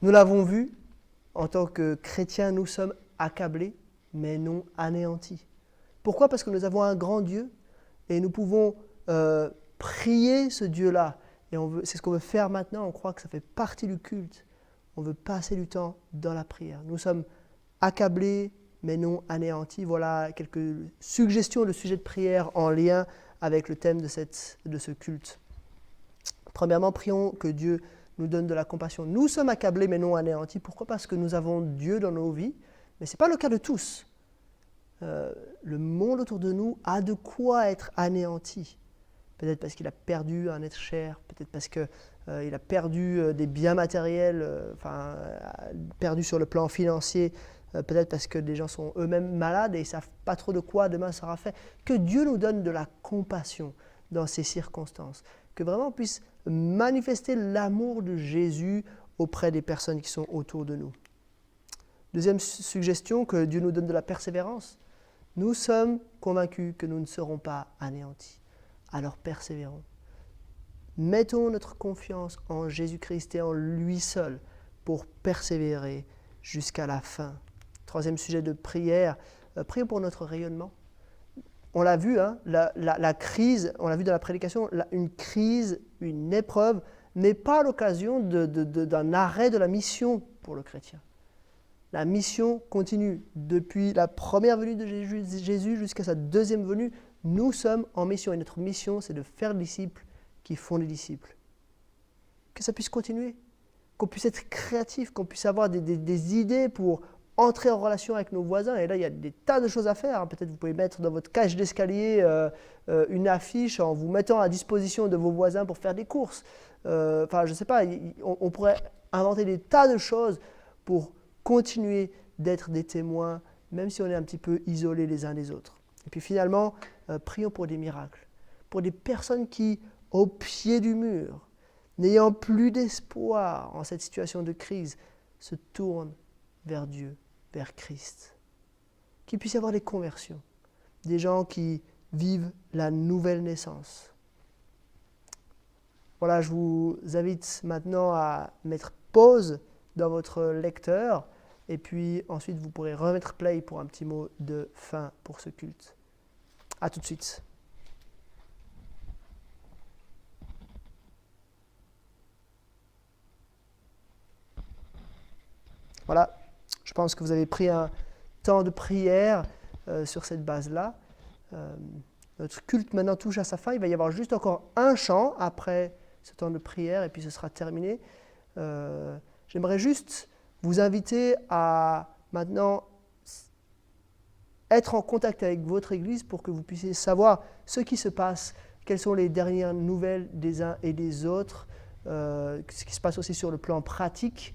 Nous l'avons vu, en tant que chrétiens, nous sommes accablés, mais non anéantis. Pourquoi ? Parce que nous avons un grand Dieu et nous pouvons prier ce Dieu-là. Et c'est ce qu'on veut faire maintenant, on croit que ça fait partie du culte. On veut passer du temps dans la prière. Nous sommes accablés, mais non anéantis. Voilà quelques suggestions de sujets de prière en lien avec le thème de ce culte. Premièrement, prions que Dieu nous donne de la compassion. Nous sommes accablés, mais non anéantis. Pourquoi ? Parce que nous avons Dieu dans nos vies, mais ce n'est pas le cas de tous. Le monde autour de nous a de quoi être anéanti. Peut-être parce qu'il a perdu un être cher, peut-être parce qu'il a perdu des biens matériels, perdu sur le plan financier, peut-être parce que des gens sont eux-mêmes malades et ils ne savent pas trop de quoi demain sera fait. Que Dieu nous donne de la compassion dans ces circonstances, que vraiment on puisse manifester l'amour de Jésus auprès des personnes qui sont autour de nous. Deuxième suggestion, que Dieu nous donne de la persévérance. Nous sommes convaincus que nous ne serons pas anéantis. Alors persévérons. Mettons notre confiance en Jésus-Christ et en lui seul pour persévérer jusqu'à la fin. Troisième sujet de prière, prions pour notre rayonnement. On l'a vu, la crise, on l'a vu dans la prédication, une crise, une épreuve n'est pas l'occasion d'un arrêt de la mission pour le chrétien. La mission continue depuis la première venue de Jésus jusqu'à sa deuxième venue. Nous sommes en mission et notre mission, c'est de faire des disciples qui font des disciples. Que ça puisse continuer, qu'on puisse être créatif, qu'on puisse avoir des idées pour entrer en relation avec nos voisins. Et là, il y a des tas de choses à faire. Peut-être vous pouvez mettre dans votre cage d'escalier une affiche en vous mettant à disposition de vos voisins pour faire des courses. Je ne sais pas, on pourrait inventer des tas de choses pour continuer d'être des témoins, même si on est un petit peu isolés les uns des autres. Et puis finalement, prions pour des miracles, pour des personnes qui, au pied du mur, n'ayant plus d'espoir en cette situation de crise, se tournent vers Dieu, vers Christ. Qu'il puisse y avoir des conversions, des gens qui vivent la nouvelle naissance. Voilà, je vous invite maintenant à mettre pause dans votre lecteur et puis ensuite vous pourrez remettre play pour un petit mot de fin pour ce culte. À tout de suite. Voilà, je pense que vous avez pris un temps de prière sur cette base-là. Notre culte maintenant touche à sa fin. Il va y avoir juste encore un chant après ce temps de prière et puis ce sera terminé. J'aimerais juste vous inviter à maintenant être en contact avec votre Église pour que vous puissiez savoir ce qui se passe, quelles sont les dernières nouvelles des uns et des autres, ce qui se passe aussi sur le plan pratique.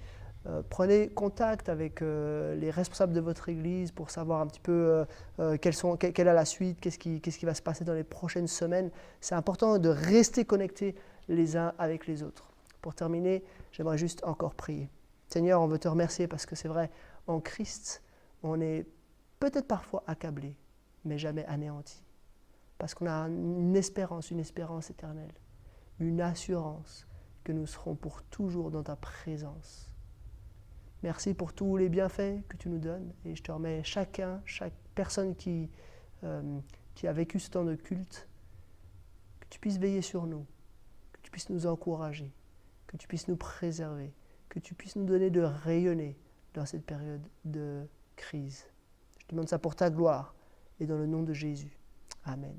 Prenez contact avec les responsables de votre Église pour savoir un petit peu quelle est la suite, qu'est-ce qui va se passer dans les prochaines semaines. C'est important de rester connectés les uns avec les autres. Pour terminer, j'aimerais juste encore prier. Seigneur, on veut te remercier parce que c'est vrai, en Christ, on est peut-être parfois accablé, mais jamais anéanti. Parce qu'on a une espérance éternelle, une assurance que nous serons pour toujours dans ta présence. Merci pour tous les bienfaits que tu nous donnes et je te remets chaque personne qui a vécu ce temps de culte, que tu puisses veiller sur nous, que tu puisses nous encourager, que tu puisses nous préserver, que tu puisses nous donner de rayonner dans cette période de crise. Je demande ça pour ta gloire et dans le nom de Jésus. Amen.